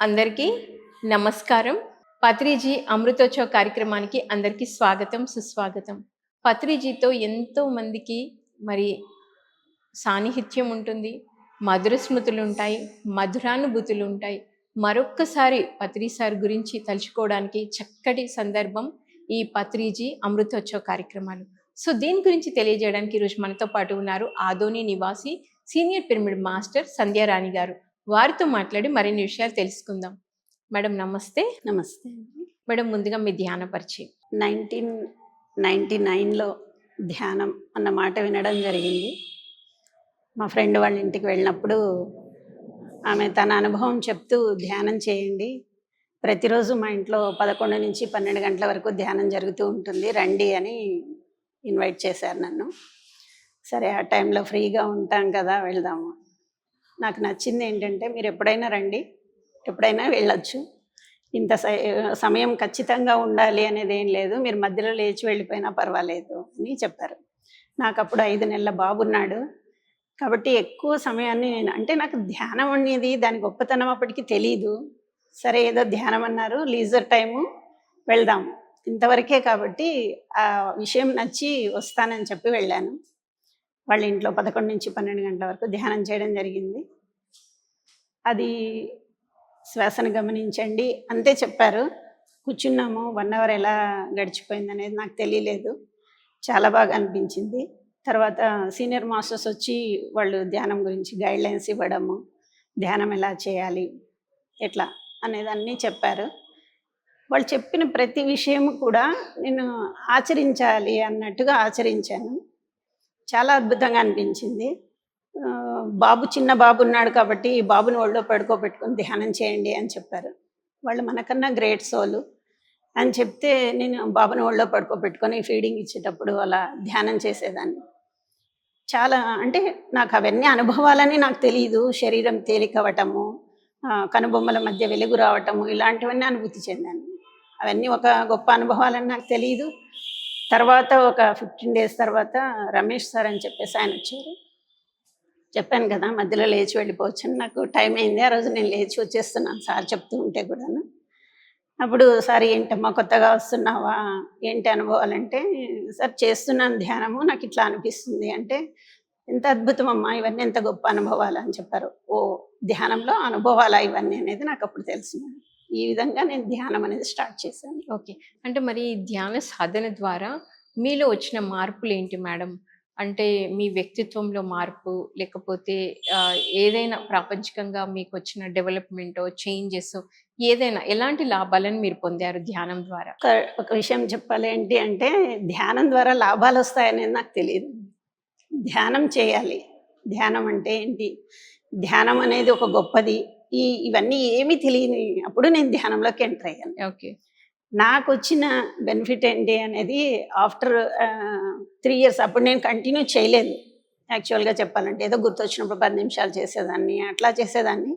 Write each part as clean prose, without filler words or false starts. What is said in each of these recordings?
అందరికీ నమస్కారం. పత్రిజీ అమృతోత్సవ కార్యక్రమానికి అందరికీ స్వాగతం, సుస్వాగతం. పత్రిజీతో ఎంతో మందికి మరి సాన్నిహిత్యం ఉంటుంది, మధుర స్మృతులుంటాయి, మధురానుభూతులుంటాయి. మరొక్కసారి పత్రి సార్ గురించి తలుచుకోవడానికి చక్కటి సందర్భం ఈ పత్రిజీ అమృతోత్సవ కార్యక్రమాలు. సో దీని గురించి తెలియజేయడానికి ఈరోజు మనతో పాటు ఉన్నారు ఆదోని నివాసి సీనియర్ పిరమిడ్ మాస్టర్ సంధ్యారాణి గారు. వారితో మాట్లాడి మరిన్ని విషయాలు తెలుసుకుందాం. మేడం నమస్తే. నమస్తే. మేడం ముందుగా మీ ధ్యాన పరిచయం. 1999లో ధ్యానం అన్న మాట వినడం జరిగింది. మా ఫ్రెండ్ వాళ్ళ ఇంటికి వెళ్ళినప్పుడు ఆమె తన అనుభవం చెప్తూ ధ్యానం చేయండి, ప్రతిరోజు మా ఇంట్లో 11 నుంచి 12 గంటల వరకు ధ్యానం జరుగుతూ ఉంటుంది, రండి అని ఇన్వైట్ చేశారు నన్ను. సరే, ఆ టైంలో ఫ్రీగా ఉంటాం కదా, వెళ్దాము. నాకు నచ్చింది ఏంటంటే, మీరు ఎప్పుడైనా రండి, ఎప్పుడైనా వెళ్ళొచ్చు, ఇంత సమయం ఖచ్చితంగా ఉండాలి అనేది ఏం లేదు, మీరు మధ్యలో లేచి వెళ్ళిపోయినా పర్వాలేదు అని చెప్పారు. నాకు అప్పుడు 5 నెలల బాబున్నాడు కాబట్టి ఎక్కువ సమయాన్ని అంటే నాకు ధ్యానం అనేది దాని గొప్పతనం అప్పటికి తెలీదు. సరే, ఏదో ధ్యానం అన్నారు, లీజర్ టైము, వెళ్దాము, ఇంతవరకే. కాబట్టి ఆ విషయం నచ్చి వస్తానని చెప్పి వెళ్ళాను. వాళ్ళ ఇంట్లో 11 నుంచి 12 గంటల వరకు ధ్యానం చేయడం జరిగింది. అది శ్వాసను గమనించండి అంతే చెప్పారు. కూర్చున్నాము, 1 అవర్ ఎలా గడిచిపోయింది అనేది నాకు తెలియలేదు. చాలా బాగా అనిపించింది. తర్వాత సీనియర్ మాస్టర్స్ వచ్చి వాళ్ళు ధ్యానం గురించి గైడ్లైన్స్ ఇవ్వడము, ధ్యానం ఎలా చేయాలి, ఎట్లా అనేదాన్ని చెప్పారు. వాళ్ళు చెప్పిన ప్రతి విషయం కూడా నేను ఆచరించాలి అన్నట్టుగా ఆచరించాను. చాలా అద్భుతంగా అనిపించింది. చిన్న బాబు ఉన్నాడు కాబట్టి బాబుని ఒళ్ళో పడుకోబెట్టుకొని ధ్యానం చేయండి అని చెప్పారు. వాళ్ళు మనకన్నా గ్రేట్ సోలు అని చెప్తే నేను బాబుని ఒళ్ళో పడుకోబెట్టుకొని ఫీడింగ్ ఇచ్చేటప్పుడు అలా ధ్యానం చేసేదాన్ని. చాలా అంటే నాకు అవన్నీ అనుభవాలని నాకు తెలియదు. శరీరం తేలికవటము, కనుబొమ్మల మధ్య వెలుగు రావటము, ఇలాంటివన్నీ అనుభూతి చెందాను. అవన్నీ ఒక గొప్ప అనుభవాలని నాకు తెలియదు. తర్వాత ఒక 15 డేస్ తర్వాత రమేష్ సార్ అని చెప్పేసి ఆయన వచ్చారు. చెప్పాను కదా, మధ్యలో లేచి వెళ్ళిపోవచ్చు అని. నాకు టైం అయింది, ఆ రోజు నేను లేచి వచ్చేస్తున్నాను సార్ చెప్తూ ఉంటే కూడాను. అప్పుడు సార్, ఏంటమ్మా కొత్తగా వస్తున్నావా, ఏంటి అనుభవాలంటే, సార్ చేస్తున్నాను ధ్యానము, నాకు ఇట్లా అనిపిస్తుంది అంటే, ఎంత అద్భుతం అమ్మా, ఇవన్నీ ఎంత గొప్ప అనుభవాలు అని చెప్పారు. ఓ, ధ్యానంలో అనుభవాలా ఇవన్నీ అనేది నాకు అప్పుడు తెలిసింది. ఈ విధంగా నేను ధ్యానం అనేది స్టార్ట్ చేశాను. ఓకే, అంటే మరి ధ్యాన సాధన ద్వారా మీలో వచ్చిన మార్పులు ఏంటి మేడం? అంటే మీ వ్యక్తిత్వంలో మార్పు, లేకపోతే ఏదైనా ప్రాపంచికంగా మీకు వచ్చిన డెవలప్మెంట్, చేంజెస్, ఏదైనా ఎలాంటి లాభాలను మీరు పొందారు ధ్యానం ద్వారా? ఒక విషయం చెప్పాలి ఏంటి అంటే, ధ్యానం ద్వారా లాభాలు వస్తాయనేది నాకు తెలియదు. ధ్యానం చేయాలి, ధ్యానం అంటే ఏంటి, ధ్యానం అనేది ఒక గొప్పది, ఇవన్నీ ఏమీ తెలియని అప్పుడు నేను ధ్యానంలోకి ఎంటర్ అయ్యాను. ఓకే, నాకు వచ్చిన బెనిఫిట్ ఏంటి అనేది ఆఫ్టర్ 3 years, అప్పుడు నేను కంటిన్యూ చేయలేదు యాక్చువల్గా చెప్పాలంటే. ఏదో గుర్తొచ్చినప్పుడు 10 నిమిషాలు చేసేదాన్ని, అట్లా చేసేదాన్ని.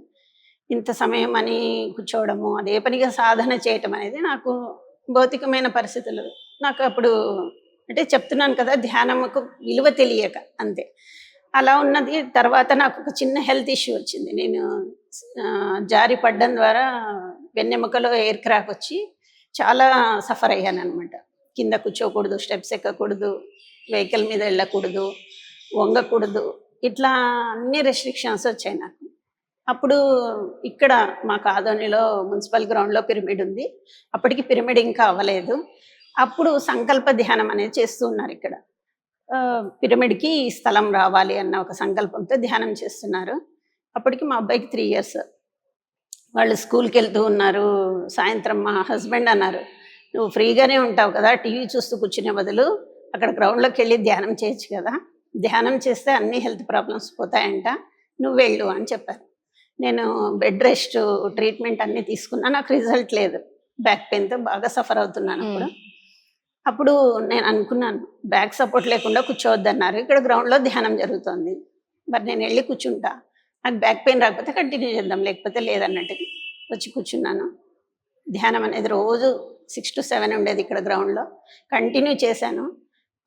ఇంత సమయం అని కూర్చోవడము, అదే పనిగా సాధన చేయటం అనేది నాకు భౌతికమైన పరిస్థితులు, నాకు అప్పుడు అంటే చెప్తున్నాను కదా, ధ్యానంకు విలువ తెలియక అంతే అలా ఉన్నది. తర్వాత నాకు ఒక చిన్న హెల్త్ ఇష్యూ వచ్చింది. నేను జారి పడ్డం ద్వారా వెన్నెముకలో ఎయిర్ క్రాక్ వచ్చి చాలా సఫర్ అయ్యాను అనమాట. కింద కూర్చోకూడదు, స్టెప్స్ ఎక్కకూడదు, వెహికల్ మీద వెళ్ళకూడదు, వంగకూడదు, ఇట్లా అన్ని రెస్ట్రిక్షన్స్ వచ్చాయి నాకు. అప్పుడు ఇక్కడ మాకు ఆదోనిలో మున్సిపల్ గ్రౌండ్లో పిరమిడ్ ఉంది. అప్పటికి పిరమిడ్ ఇంకా అవ్వలేదు. అప్పుడు సంకల్ప ధ్యానం అనేది చేస్తూ ఉన్నారు ఇక్కడ. పిరమిడ్కి స్థలం రావాలి అన్న ఒక సంకల్పంతో ధ్యానం చేస్తున్నారు. అప్పటికి మా అబ్బాయికి 3 years. వాళ్ళు స్కూల్కి వెళ్తూ ఉన్నారు. సాయంత్రం మా హస్బెండ్ అన్నారు, నువ్వు ఫ్రీగానే ఉంటావు కదా, టీవీ చూస్తూ కూర్చునే బదులు అక్కడ గ్రౌండ్లోకి వెళ్ళి ధ్యానం చేయొచ్చు కదా, ధ్యానం చేస్తే అన్ని హెల్త్ ప్రాబ్లమ్స్ పోతాయంట, నువ్వు వెళ్ళు అని చెప్పారు. నేను బెడ్ రెస్ట్ ట్రీట్మెంట్ అన్నీ తీసుకున్నా, నాకు రిజల్ట్ లేదు. బ్యాక్ పెయిన్తో బాగా సఫర్ అవుతున్నాను. అప్పుడు నేను అనుకున్నాను, బ్యాక్ సపోర్ట్ లేకుండా కూర్చోవద్దన్నారు, ఇక్కడ గ్రౌండ్లో ధ్యానం జరుగుతుంది, మరి నేను వెళ్ళి కూర్చుంటా, నాకు బ్యాక్ పెయిన్ రాకపోతే కంటిన్యూ చేద్దాం, లేకపోతే లేదన్నట్టుగా వచ్చి కూర్చున్నాను. ధ్యానం అనేది రోజు 6 to 7 ఉండేది ఇక్కడ గ్రౌండ్లో, కంటిన్యూ చేశాను.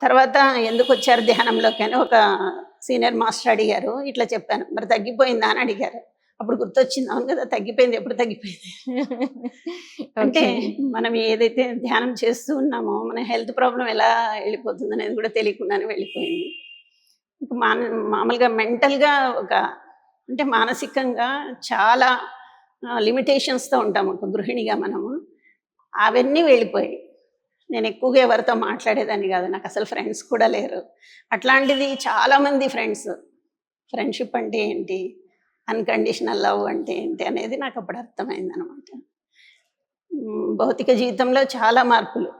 తర్వాత ఎందుకు వచ్చారు ధ్యానంలోకి అని ఒక సీనియర్ మాస్టర్ అడిగారు. ఇట్లా చెప్పాను, మరి తగ్గిపోయిందా అని అడిగారు. అప్పుడు గుర్తొచ్చింది, అవును కదా తగ్గిపోయింది, ఎప్పుడు తగ్గిపోయింది. అంటే ఓకే. మనం ఏదైతే ధ్యానం చేస్తూ ఉన్నామో మన హెల్త్ ప్రాబ్లం ఎలా వెళ్ళిపోతుంది అనేది కూడా తెలియకుండానే వెళ్ళిపోయింది. ఇంక మామూలుగా మెంటల్గా ఒక అంటే మానసికంగా చాలా లిమిటేషన్స్తో ఉంటాము ఒక గృహిణిగా మనము. అవన్నీ వెళ్ళిపోయాయి. నేను ఎక్కువగా ఎవరితో మాట్లాడేదాన్ని కాదు, నాకు అసలు ఫ్రెండ్స్ కూడా లేరు. అట్లాంటిది చాలామంది ఫ్రెండ్స్. ఫ్రెండ్షిప్ అంటే ఏంటి, అన్కండిషనల్ లవ్ అంటే ఏంటి అనేది నాకు అప్పుడు అర్థమైందనమాట. భౌతిక జీవితంలో చాలా మార్పులు,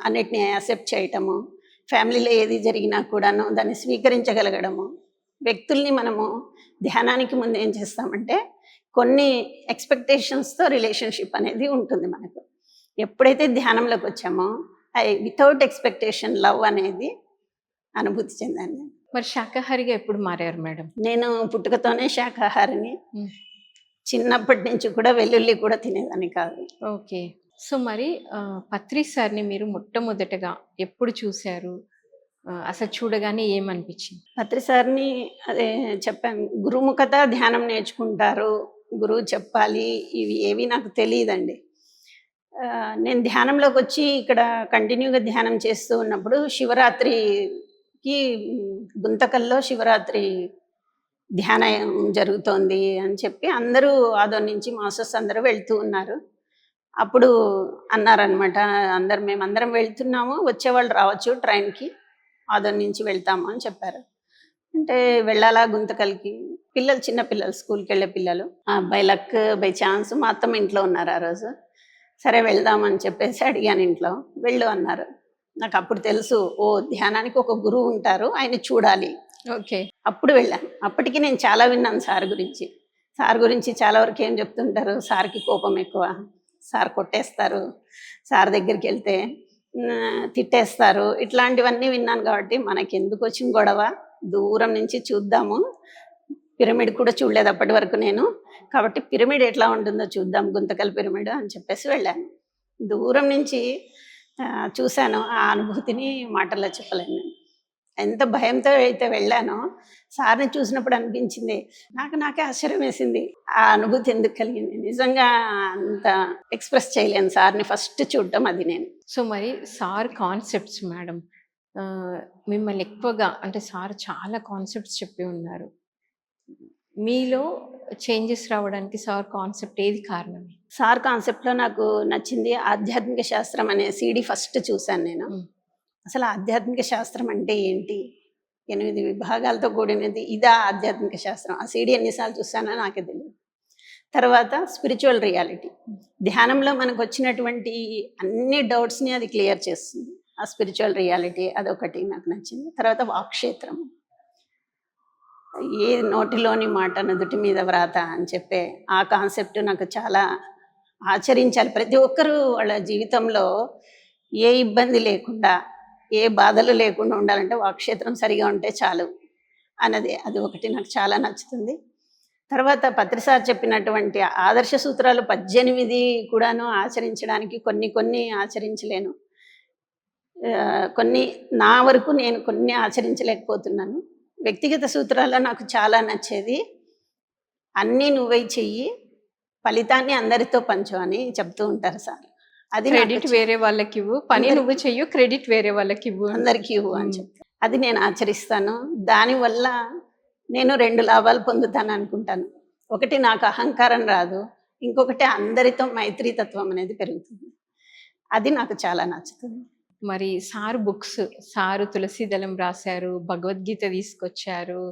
అన్నిటిని యాక్సెప్ట్ చేయటము, ఫ్యామిలీలో ఏది జరిగినా కూడాను దాన్ని స్వీకరించగలగడము. వ్యక్తుల్ని మనము ధ్యానానికి ముందు ఏం చేస్తామంటే కొన్ని ఎక్స్పెక్టేషన్స్తో రిలేషన్షిప్ అనేది ఉంటుంది మనకు. ఎప్పుడైతే ధ్యానంలోకి వచ్చామో వితౌట్ ఎక్స్పెక్టేషన్ లవ్ అనేది అనుభూతి చెందాను. మరి శాకాహారిగా ఎప్పుడు మారారు మేడం? నేను పుట్టుకతోనే శాకాహారిని. ఉమ్. చిన్నప్పటి నుంచి కూడా వెల్లుల్లి కూడా తినేదాన్ని కాదు. ఓకే. సో మరి పత్రి సార్ని మీరు మొట్టమొదటగా ఎప్పుడు చూశారు? అసలు చూడగానే ఏమనిపించింది? పత్రి సార్ని అదే చెప్పాను, గురుముఖత ధ్యానం నేర్చుకుంటారు, గురువు చెప్పాలి, ఇవి ఏవి నాకు తెలియదండి. నేను ధ్యానంలోకి వచ్చి ఇక్కడ కంటిన్యూగా ధ్యానం చేస్తూ ఉన్నప్పుడు శివరాత్రికి గుంతకల్లో శివరాత్రి ధ్యానం జరుగుతోంది అని చెప్పి అందరూ ఆదోన్ నుంచి మాస్టర్స్ అందరూ వెళ్తూ ఉన్నారు. అప్పుడు అన్నారనమాట, మేమందరం వెళ్తున్నాము, వచ్చేవాళ్ళు రావచ్చు ట్రైన్కి, ఆదోన్ నుంచి వెళ్తాము అని చెప్పారు. అంటే వెళ్ళాలా గుంతకల్కి, పిల్లలు చిన్న పిల్లలు స్కూల్కి వెళ్ళే పిల్లలు, బై లక్ బై ఛాన్స్ మా అత్తమ్మ ఇంట్లో ఉన్నారు ఆ రోజు. సరే వెళ్దామని చెప్పేసి అడిగాను ఇంట్లో, వెళ్ళు అన్నారు. నాకు అప్పుడు తెలుసు, ఓ ధ్యానానికి ఒక గురువు ఉంటారు, ఆయన చూడాలి. ఓకే. అప్పుడు వెళ్ళాను. అప్పటికి నేను చాలా విన్నాను సార్ గురించి. సార్ గురించి చాలా వరకు ఏం చెప్తుంటారు, సార్కి కోపం ఎక్కువ, సార్ కొట్టేస్తారు, సార్ దగ్గరికి వెళ్తే తిట్టేస్తారు, ఇట్లాంటివన్నీ విన్నాను. కాబట్టి మనకి ఎందుకు వచ్చిన గొడవ, దూరం నుంచి చూద్దాము, పిరమిడ్ కూడా చూడలేదు అప్పటి వరకు నేను, కాబట్టి పిరమిడ్ ఎట్లా ఉంటుందో చూద్దాం, గుంతకల్ పిరమిడ్ అని చెప్పేసి వెళ్ళాను. దూరం నుంచి చూశాను, ఆ అనుభూతిని మాటల్లో చెప్పలేను నేను. ఎంత భయంతో అయితే వెళ్ళానో సార్ని చూసినప్పుడు అనిపించింది, నాకే ఆశ్చర్యం వేసింది, ఆ అనుభూతి ఎందుకు కలిగింది, నిజంగా అంత ఎక్స్ప్రెస్ చేయలేను సార్ని ఫస్ట్ చూడటం అది నేను. సో మరి సార్ కాన్సెప్ట్స్ మేడం, మిమ్మల్ని ఎక్కువగా అంటే సార్ చాలా కాన్సెప్ట్స్ చెప్పి ఉన్నారు, మీలో చేంజెస్ రావడానికి సార్ కాన్సెప్ట్ ఏది కారణం? సార్ కాన్సెప్ట్లో నాకు నచ్చింది ఆధ్యాత్మిక శాస్త్రం అనే సీడీ ఫస్ట్ చూశాను నేను. అసలు ఆధ్యాత్మిక శాస్త్రం అంటే ఏంటి, 8 విభాగాలతో కూడినది, ఇదా ఆధ్యాత్మిక శాస్త్రం. ఆ సీడీ ఎన్నిసార్లు చూసానో నాకే తెలియదు. తర్వాత స్పిరిచువల్ రియాలిటీ, ధ్యానంలో మనకు వచ్చినటువంటి అన్ని డౌట్స్ని అది క్లియర్ చేస్తుంది. ఆ స్పిరిచువల్ రియాలిటీ అదొకటి నాకు నచ్చింది. తర్వాత వాక్క్షేత్రం, ఏ నోటిలోని మాట నుదుటి మీద వ్రాత అని చెప్పే ఆ కాన్సెప్ట్ నాకు చాలా ఆచరించాలి. ప్రతి ఒక్కరూ వాళ్ళ జీవితంలో ఏ ఇబ్బంది లేకుండా, ఏ బాధలు లేకుండా ఉండాలంటే వాక్క్షేత్రం సరిగా ఉంటే చాలు అన్నది, అది ఒకటి నాకు చాలా నచ్చుతుంది. తర్వాత పత్రి సార్ చెప్పినటువంటి ఆదర్శ సూత్రాలు 18 కూడాను ఆచరించడానికి కొన్ని ఆచరించలేను, కొన్ని నా వరకు నేను కొన్ని ఆచరించలేకపోతున్నాను. వ్యక్తిగత సూత్రాల్లో నాకు చాలా నచ్చేది, అన్నీ నువ్వై చెయ్యి, ఫలితాన్ని అందరితో పంచు అని చెప్తూ ఉంటారు సార్. అది క్రెడిట్ వేరే వాళ్ళకి ఇవ్వు, పని నువ్వు చెయ్యు, క్రెడిట్ వేరే వాళ్ళకి ఇవ్వు, అందరికీ ఇవ్వు అని చెప్తాను. అది నేను ఆచరిస్తాను. దానివల్ల నేను 2 లాభాలు పొందుతాను అనుకుంటాను. ఒకటి, నాకు అహంకారం రాదు, ఇంకొకటి అందరితో మైత్రీతత్వం అనేది పెరుగుతుంది. అది నాకు చాలా నచ్చుతుంది. మరి సారు బుక్స్, సారు తులసీదళం రాశారు, భగవద్గీత తీసుకొచ్చారు,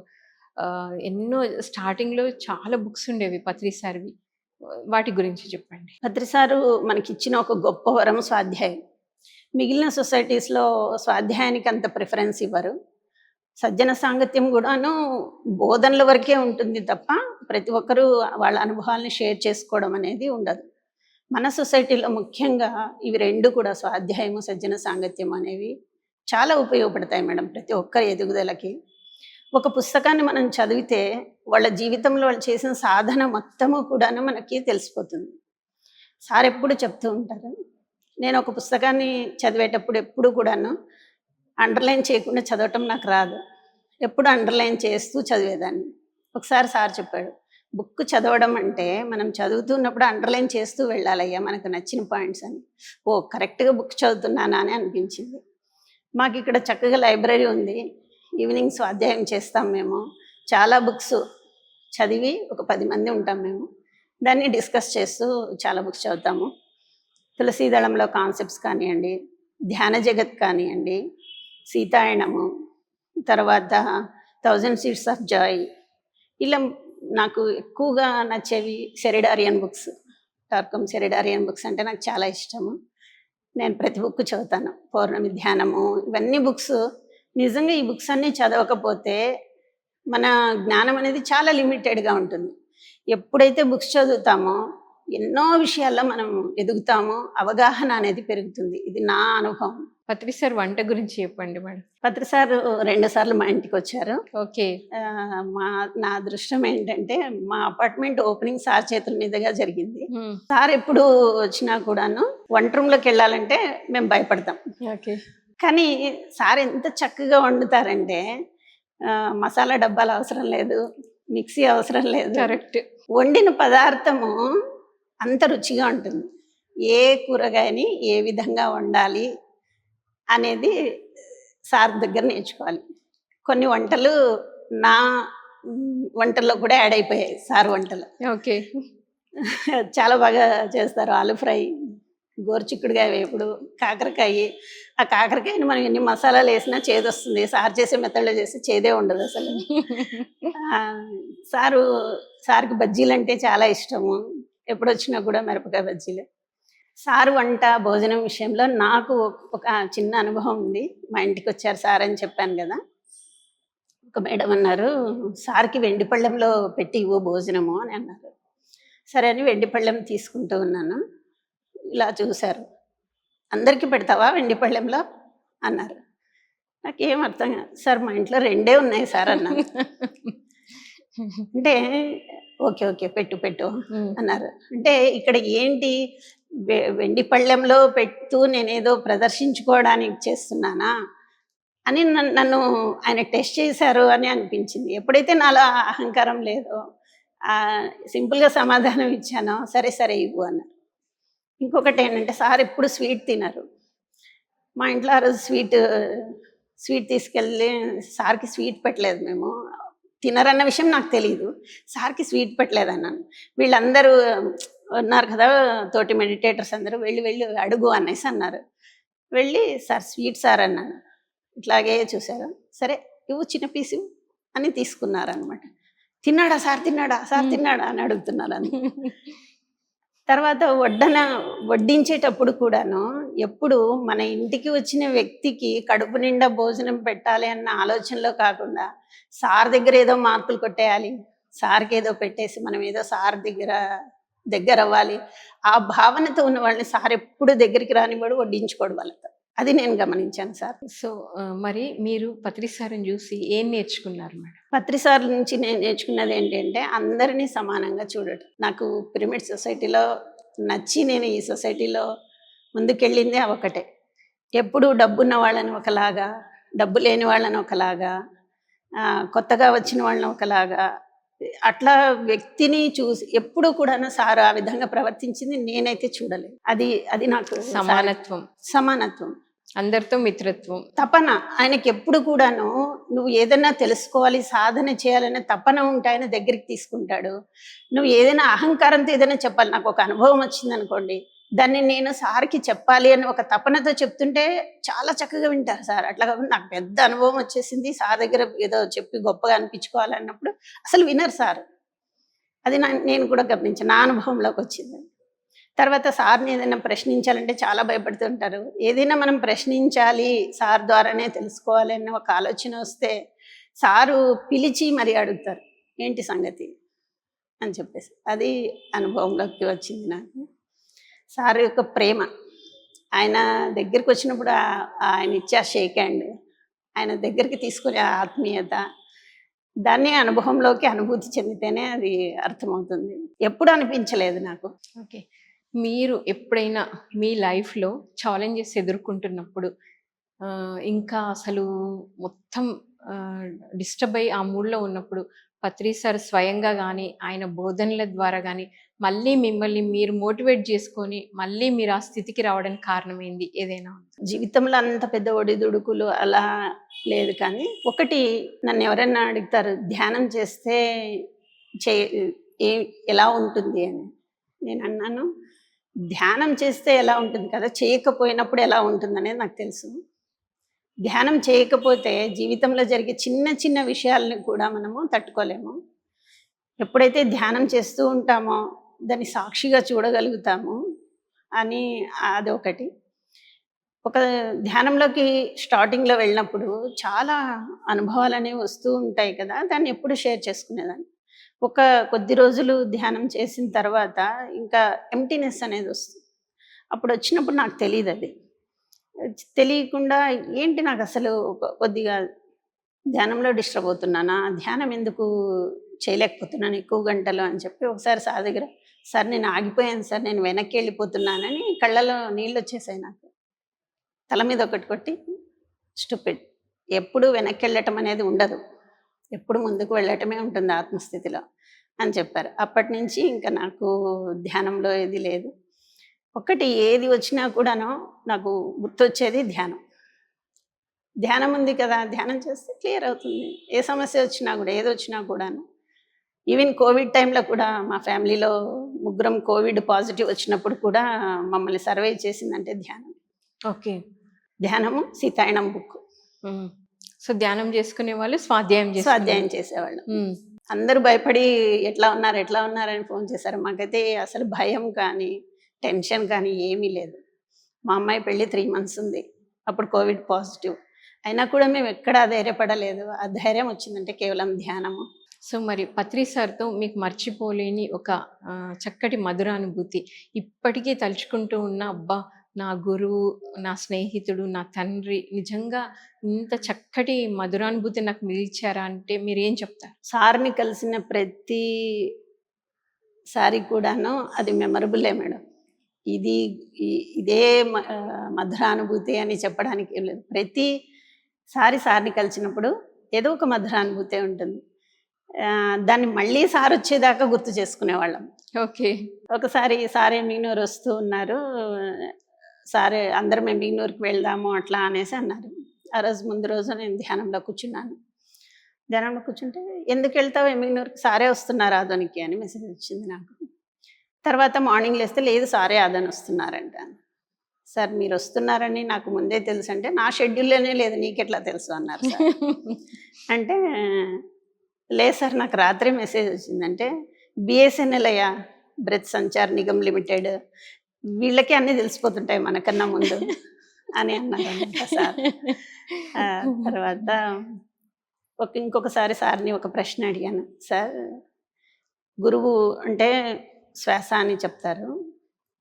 ఎన్నో స్టార్టింగ్లో చాలా బుక్స్ ఉండేవి పత్రి సార్వి, వాటి గురించి చెప్పండి. పత్రి సారు మనకిచ్చిన ఒక గొప్ప వరం స్వాధ్యాయం. మిగిలిన సొసైటీస్లో స్వాధ్యాయానికి అంత ప్రిఫరెన్స్ ఇవ్వరు. సజ్జన సాంగత్యం కూడాను బోధనల వరకే ఉంటుంది తప్ప ప్రతి ఒక్కరూ వాళ్ళ అనుభవాల్ని షేర్ చేసుకోవడం అనేది ఉండదు. మన సొసైటీలో ముఖ్యంగా ఇవి 2 కూడా, స్వాధ్యాయము సజ్జన సాంగత్యం అనేవి చాలా ఉపయోగపడతాయి మేడం ప్రతి ఒక్కరి ఎదుగుదలకి. ఒక పుస్తకాన్ని మనం చదివితే వాళ్ళ జీవితంలో వాళ్ళు చేసిన సాధన మొత్తము కూడాను మనకి తెలిసిపోతుంది. సార్ ఎప్పుడు చెప్తూ ఉంటారు, నేను ఒక పుస్తకాన్ని చదివేటప్పుడు ఎప్పుడు కూడాను అండర్లైన్ చేయకుండా చదవటం నాకు రాదు, ఎప్పుడు అండర్లైన్ చేస్తూ చదివేదాన్ని. ఒకసారి సార్ చెప్పాడు, బుక్ చదవడం అంటే మనం చదువుతున్నప్పుడు అండర్లైన్ చేస్తూ వెళ్ళాలయ్యా మనకు నచ్చిన పాయింట్స్ అని. ఓ కరెక్ట్గా బుక్ చదువుతున్నానా అని అనిపించింది. మాకు ఇక్కడ చక్కగా లైబ్రరీ ఉంది. ఈవినింగ్ స్వాధ్యాయం చేస్తాం మేము. చాలా బుక్స్ చదివి ఒక 10 మంది ఉంటాం మేము. దాన్ని డిస్కస్ చేస్తూ చాలా బుక్స్ చదువుతాము. తులసీదళంలో కాన్సెప్ట్స్ కానివ్వండి, ధ్యాన జగత్ కానివ్వండి, సీతాయణము, తర్వాత 1000 సీడ్స్ ఆఫ్ జాయ్, ఇలా నాకు ఎక్కువగా నచ్చేవి సెరిడారియన్ బుక్స్. టార్కమ్ సెరిడారియన్ బుక్స్ అంటే నాకు చాలా ఇష్టము. నేను ప్రతి బుక్ చదువుతాను. పౌర్ణమి ధ్యానము, ఇవన్నీ బుక్స్. నిజంగా ఈ బుక్స్ అన్నీ చదవకపోతే మన జ్ఞానం అనేది చాలా లిమిటెడ్గా ఉంటుంది. ఎప్పుడైతే బుక్స్ చదువుతామో ఎన్నో విషయాల్లో మనం ఎదుగుతామో, అవగాహన అనేది పెరుగుతుంది. ఇది నా అనుభవం. పత్రి సార్ వంట గురించి చెప్పండి మేడం. పత్రి సార్ 2 సార్లు మా ఇంటికి వచ్చారు. ఓకే. నా అదృష్టం ఏంటంటే మా అపార్ట్మెంట్ ఓపెనింగ్ సార్ చేతుల మీదుగా జరిగింది. మ్మ్. సార్ ఎప్పుడు వచ్చినా కూడాను వంట రూమ్లోకి వెళ్ళాలంటే మేము భయపడతాం. ఓకే. కానీ సార్ ఎంత చక్కగా వండుతారంటే మసాలా డబ్బాలు అవసరం లేదు, మిక్సీ అవసరం లేదు. కరెక్ట్. వండిన పదార్థము అంత రుచిగా ఉంటుంది. ఏ కూరగాయని ఏ విధంగా వండాలి అనేది సార్ దగ్గర నేర్చుకోవాలి. కొన్ని వంటలు నా వంటల్లో కూడా యాడ్ అయిపోయాయి సార్ వంటలు. ఓకే. చాలా బాగా చేస్తారు. ఆలు ఫ్రై, గోరుచిక్కుడుకాయ వేపుడు, కాకరకాయ. ఆ కాకరకాయని మనం ఎన్ని మసాలాలు వేసినా చేదొస్తుంది. సార్ చేసే మెథడ్లో చేస్తే చేదే ఉండదు అసలు. సార్కి బజ్జీలు అంటే చాలా ఇష్టము. ఎప్పుడు వచ్చినా కూడా మిరపకాయ బజ్జీలు. సార్ వంట భోజనం విషయంలో నాకు ఒక చిన్న అనుభవం ఉంది. మా ఇంటికి వచ్చారు సార్ అని చెప్పాను కదా. ఒక మేడం అన్నారు, సార్కి వెండి పళ్ళెంలో పెట్టి ఇవ్వు భోజనము అని అన్నారు. సరే అని వెండి పళ్ళెం తీసుకుంటూ ఉన్నాను. ఇలా చూశారు. అందరికీ పెడతావా వెండి పళ్ళెంలో అన్నారు. నాకేం అర్థం కాదు. సార్ మా ఇంట్లో 2 ఉన్నాయి సార్ అన్నారు. అంటే ఓకే ఓకే పెట్టు పెట్టు అన్నారు. అంటే ఇక్కడ ఏంటి, వెండి పళ్ళెంలో పెట్టు నేనేదో ప్రదర్శించుకోవడానికి చేస్తున్నానా అని నన్ను ఆయన టెస్ట్ చేశారు అని అనిపించింది. ఎప్పుడైతే నాలో అహంకారం లేదో సింపుల్గా సమాధానం ఇచ్చానో సరే సరే ఇవ్వు అన్నారు. ఇంకొకటి ఏంటంటే సార్ ఎప్పుడు స్వీట్ తినరు. మా ఇంట్లో ఆ రోజు స్వీట్ తీసుకెళ్ళి సార్కి స్వీట్ పెట్టలేదు. మేము తినరన్న విషయం నాకు తెలియదు. సార్కి స్వీట్ పెట్టలేదు అన్నాను. వీళ్ళందరూ ఉన్నారు కదా తోటి మెడిటేటర్స్ అందరూ, వెళ్ళి అడుగు అనేసి అన్నారు. వెళ్ళి సార్ స్వీట్ సార్ అన్నాను. ఇట్లాగే చూశారు. సరే ఇవ్వు చిన్న పీసు అని తీసుకున్నారనమాట. తిన్నాడా సార్ తిన్నాడా అని అడుగుతున్నారు అంత. తర్వాత వడ్డించేటప్పుడు కూడాను ఎప్పుడు మన ఇంటికి వచ్చిన వ్యక్తికి కడుపు నిండా భోజనం పెట్టాలి అన్న ఆలోచనలో కాకుండా సార్ దగ్గర ఏదో మార్కులు కొట్టేయాలి, సార్కి ఏదో పెట్టేసి మనం ఏదో సార్ దగ్గర అవ్వాలి, ఆ భావనతో ఉన్న వాళ్ళని సార్ ఎప్పుడు దగ్గరికి రానివాడు, వడ్డించుకోడు వాళ్ళతో. అది నేను గమనించాను సార్. సో మరి మీరు పత్రి సార్ని చూసి ఏం నేర్చుకున్నారు మేడం? పత్రి సార్ నుంచి నేను నేర్చుకున్నది ఏంటంటే అందరినీ సమానంగా చూడటం. నాకు పిరమిడ్ సొసైటీలో నచ్చి నేను ఈ సొసైటీలో ముందుకెళ్ళిందే ఒకటే. ఎప్పుడు డబ్బున్న వాళ్ళని ఒకలాగా, డబ్బు లేని వాళ్ళని ఒకలాగా, కొత్తగా వచ్చిన వాళ్ళని ఒకలాగా, అట్లా వ్యక్తిని చూసి ఎప్పుడు కూడా సార్ ఆ విధంగా ప్రవర్తించింది నేనైతే చూడలేదు. అది నాకు సమానత్వం, అందరితో మిత్రత్వం, తపన. ఆయనకి ఎప్పుడు కూడాను నువ్వు ఏదైనా తెలుసుకోవాలి, సాధన చేయాలనే తపన ఉంటే ఆయన దగ్గరికి తీసుకుంటాడు. నువ్వు ఏదైనా అహంకారంతో ఏదైనా చెప్పాలి, నాకు ఒక అనుభవం వచ్చింది అనుకోండి, దాన్ని నేను సార్కి చెప్పాలి అని ఒక తపనతో చెప్తుంటే చాలా చక్కగా వింటారు సార్. అట్లా కాకుండా నాకు పెద్ద అనుభవం వచ్చేసింది, సార్ దగ్గర ఏదో చెప్పి గొప్పగా అనిపించుకోవాలన్నప్పుడు అసలు వినరు సార్. అది నేను కూడా గమనించాను, నా అనుభవంలోకి వచ్చింది. తర్వాత సార్ని ఏదైనా ప్రశ్నించాలంటే చాలా భయపడుతుంటారు. ఏదైనా మనం ప్రశ్నించాలి, సార్ ద్వారానే తెలుసుకోవాలి అన్న ఒక ఆలోచన వస్తే సారు పిలిచి మరీ అడుగుతారు, ఏంటి సంగతి అని చెప్పేసి. అది అనుభవంలోకి వచ్చింది నాకు. సార్ యొక్క ప్రేమ, ఆయన దగ్గరికి వచ్చినప్పుడు ఆయన ఇచ్చే షేక్ హ్యాండ్, ఆయన దగ్గరికి తీసుకునే ఆత్మీయత, దాన్ని అనుభవంలోకి అనుభూతి చెందితేనే అది అర్థమవుతుంది. ఎప్పుడు అనిపించలేదు నాకు. ఓకే. మీరు ఎప్పుడైనా మీ లైఫ్లో ఛాలెంజెస్ ఎదుర్కొంటున్నప్పుడు ఇంకా అసలు మొత్తం డిస్టర్బ్ అయ్యి ఆ మూడ్‌లో ఉన్నప్పుడు పత్రి సార్ స్వయంగా గాని, ఆయన బోధనల ద్వారా గాని, మళ్ళీ మిమ్మల్ని మీరు మోటివేట్ చేసుకొని, మళ్ళీ మీరు ఆ స్థితికి రావడానికి కారణం ఏంది? ఏదైనా ఉందా? జీవితంలో అంత పెద్ద ఒడిదుడుకులు అలా లేదు కానీ, ఒకటి నన్ను ఎవరైనా అడుగుతారు, ధ్యానం చేస్తే చే ఏ ఎలా ఉంటుంది అని. నేనన్నాను, ధ్యానం చేస్తే ఎలా ఉంటుంది కదా! చేయకపోయినప్పుడు ఎలా ఉంటుందనేది నాకు తెలుసు. ధ్యానం చేయకపోతే జీవితంలో జరిగే చిన్న చిన్న విషయాలను కూడా మనము తట్టుకోలేము. ఎప్పుడైతే ధ్యానం చేస్తూ ఉంటామో, దాన్ని సాక్షిగా చూడగలుగుతాము అని అదొకటి. ఒక ధ్యానంలోకి స్టార్టింగ్‌లో వెళ్ళినప్పుడు చాలా అనుభవాలనేవి వస్తూ ఉంటాయి కదా! దాన్ని ఎప్పుడు షేర్ చేసుకునేదాన్ని. ఒక కొద్ది రోజులు ధ్యానం చేసిన తర్వాత ఇంకా ఎంప్టీనెస్ అనేది వస్తుంది. అప్పుడొచ్చినప్పుడు నాకు తెలీదది. తెలియకుండా ఏంటి నాకసలు కొద్దిగా ధ్యానంలో డిస్టర్బ్ అవుతున్నానా? ధ్యానం ఎందుకు చేయలేకపోతున్నాను ఎక్కువ గంటలు అని చెప్పి ఒకసారి సార్ దగ్గర, "సార్ నేను ఆగిపోయాను సార్, నేను వెనక్కి వెళ్ళిపోతున్నానని" కళ్ళలో నీళ్ళొచ్చేసాయి నాకు. తల మీద ఒకటి కొట్టి, "స్టూపిడ్. ఎప్పుడు వెనక్కెళ్ళటం అనేది ఉండదు. ఎప్పుడు ముందుకు వెళ్ళటమే ఉంటుంది ఆత్మస్థితిలో" అని చెప్పారు. అప్పటినుంచి ఇంకా నాకు ధ్యానంలో ఇది లేదు. ఒకటి ఏది వచ్చినా కూడాను నాకు గుర్తొచ్చేది ధ్యానం. ధ్యానం ఉంది కదా! ధ్యానం చేస్తే క్లియర్ అవుతుంది. ఏ సమస్య వచ్చినా కూడా, ఏదొచ్చినా కూడాను. ఈవెన్ కోవిడ్ టైంలో కూడా మా ఫ్యామిలీలో ముగ్గురం కోవిడ్ పాజిటివ్ వచ్చినప్పుడు కూడా మమ్మల్ని సర్వైవ్ చేసిందంటే ధ్యానం. ఓకే. ధ్యానము, సీతాయనం బుక్. హ్మ్. సో, ధ్యానం చేసుకునేవాళ్ళు స్వాధ్యాయం స్వాధ్యాయం చేసుకునేవాళ్ళు. చేసేవాళ్ళం. హ్మ్. అందరూ భయపడి ఎట్లా ఉన్నారు, ఎట్లా ఉన్నారని ఫోన్ చేశారు. మాకైతే అసలు భయం కానీ, టెన్షన్ కానీ ఏమీ లేదు. మా అమ్మాయి పెళ్లి 3 మంత్స్ ఉంది. అప్పుడు కోవిడ్ పాజిటివ్. అయినా కూడా మేము ఎక్కడా ధైర్యపడలేదు. ఆ ధైర్యం వచ్చిందంటే కేవలం ధ్యానము. సో, మరి పత్రి సార్‌తో మీకు మర్చిపోలేని ఒక చక్కటి మధురానుభూతి ఇప్పటికీ తలుచుకుంటూ ఉన్న అబ్బా! నా గురువు, నా స్నేహితుడు, నా తండ్రి నిజంగా ఇంత చక్కటి మధురానుభూతి నాకు మిగిల్చారా అంటే మీరేం చెప్తారు? సార్‌ని కలిసిన ప్రతిసారి కూడాను అది మెమరబులే మేడం. ఇది ఇదే మధురానుభూతి అని చెప్పడానికి ఏం లేదు. ప్రతిసారి సార్‌ని కలిసినప్పుడు ఏదో ఒక మధురానుభూతే ఉంటుంది. దాన్ని మళ్ళీ సారొచ్చేదాకా గుర్తు చేసుకునేవాళ్ళం. ఓకే. ఒకసారి సార్ ఎమ్మిగనూరు వస్తూ ఉన్నారు. సార్ అందరం ఎమ్మిగనూరుకి వెళ్దాము అట్లా అనేసి అన్నారు. ఆ రోజు ముందు రోజు నేను ధ్యానంలో కూర్చున్నాను. ధ్యానంలో కూర్చుంటే, "ఎందుకెళ్తావు ఎమ్మిగనూరుకి? సారే వస్తున్నారు ఆదోనికి" అని మెసేజ్ వచ్చింది నాకు. తర్వాత మార్నింగ్ లేస్తే, "లేదు సారే ఆదోని వస్తున్నారంట." "సార్ మీరొస్తున్నారని నాకు ముందే తెలుసంటే, నా షెడ్యూల్‌లోనే లేదు నీకెట్లా తెలుసు" అన్నారు సార్. అంటే, "లేదు సార్ నాకు రాత్రే మెసేజ్ వచ్చిందంటే, బిఎస్ఎన్ఎల్ అయ్యా, బ్రెత్ సంచార్ నిగమ్ లిమిటెడ్, వీళ్ళకి అన్నీ తెలిసిపోతుంటాయి మనకన్నా ముందు" అని అన్నారనమాట సార్. తర్వాత ఇంకొకసారి సార్‌ని ఒక ప్రశ్న అడిగాను. "సార్, గురువు అంటే శ్వాస అని చెప్తారు.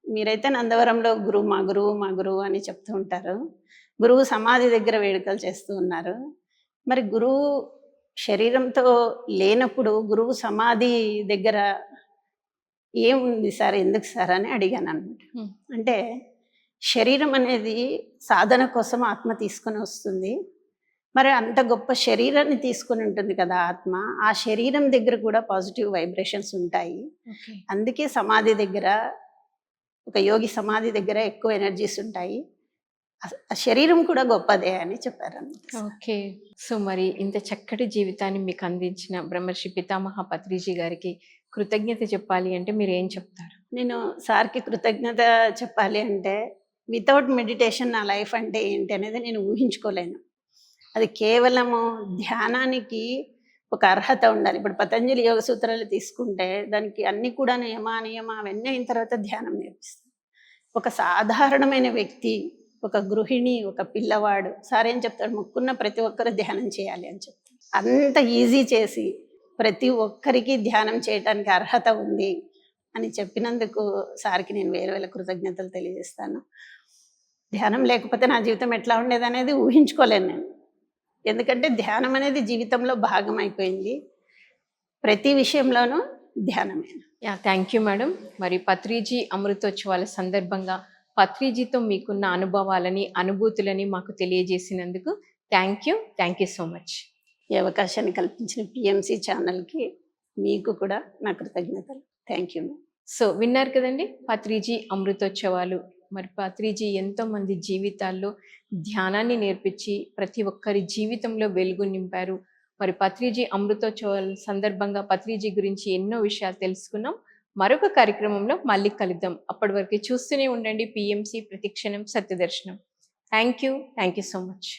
మీరైతే నందవరంలో గురువు, మా గురువు, మా గురువు అని చెప్తూ ఉంటారు. గురువు సమాధి దగ్గర వేడుకలు చేస్తూ ఉన్నారు. మరి గురువు శరీరంతో లేనప్పుడు గురువు సమాధి దగ్గర ఏముంది సార్? ఎందుకు సార్?" అని అడిగాననమాట. హ్మ్. అంటే శరీరం అనేది సాధన కోసం ఆత్మ తీసుకొని వస్తుంది. మరి అంత గొప్ప శరీరాన్ని తీసుకొని ఉంటుంది కదా ఆత్మ. ఆ శరీరం దగ్గర కూడా పాజిటివ్ వైబ్రేషన్స్ ఉంటాయి. ఓకే. అందుకే సమాధి దగ్గర, ఒక యోగి సమాధి దగ్గర ఎక్కువ ఎనర్జీస్ ఉంటాయి. ఆ శరీరం కూడా గొప్పదే అని చెప్పారనమాట. ఓకే. సో, మరి ఇంత చక్కటి జీవితాన్ని మీకు అందించిన బ్రహ్మర్షి పితామహ పత్రిజీ గారికి కృతజ్ఞత చెప్పాలి అంటే మీరేం చెప్తారు? నేను సార్‌కి కృతజ్ఞత చెప్పాలి అంటే, వితౌట్ మెడిటేషన్ నా లైఫ్ అంటే ఏంటి అనేది నేను ఊహించుకోలేను. అది కేవలము ధ్యానానికి ఒక అర్హత ఉండాలి. ఇప్పుడు పతంజలి యోగ సూత్రాలు తీసుకుంటే దానికి అన్నీ కూడా నియమ అవన్నీ అయిన తర్వాత ధ్యానం నేర్పిస్తారు. ఒక సాధారణమైన వ్యక్తి, ఒక గృహిణి, ఒక పిల్లవాడు సార్ ఏం చెప్తాడు, మొక్కున్న ప్రతి ఒక్కరు ధ్యానం చేయాలి అని చెప్తాడు. అంత ఈజీ చేసి ప్రతి ఒక్కరికి ధ్యానం చేయటానికి అర్హత ఉంది అని చెప్పినందుకు సార్‌కి నేను వేల వేల కృతజ్ఞతలు తెలియజేస్తాను. ధ్యానం లేకపోతే నా జీవితం ఎట్లా ఉండేదనేది ఊహించుకోలేను నేను. ఎందుకంటే ధ్యానం అనేది జీవితంలో భాగం అయిపోయింది. ప్రతి విషయంలోనూ ధ్యానమే. యాహ్! Thank you madam. మరి పత్రిజీ అమృతోత్సవాల సందర్భంగా పత్రిజీతో మీకున్న అనుభవాలని, అనుభూతులని మాకు తెలియజేసినందుకు thank you. Thank you so much. ఈ అవకాశాన్ని కల్పించిన పిఎంసి ఛానల్కి మీకు కూడా నా కృతజ్ఞతలు. Thank you. సో విన్నారు కదండి పత్రిజీ అమృతోత్సవాలు. మరి పత్రిజీ ఎంతోమంది జీవితాల్లో ధ్యానాన్ని నేర్పించి ప్రతి ఒక్కరి జీవితంలో వెలుగు నింపారు. మరి పత్రిజీ అమృతోత్సవాల సందర్భంగా పత్రిజీ గురించి ఎన్నో విషయాలు తెలుసుకున్నాం. మరొక కార్యక్రమంలో మళ్ళీ కలుద్దాం. అప్పటి వరకు చూస్తూనే ఉండండి పిఎంసి ప్రతిక్షణం సత్యదర్శనం. Thank you so much.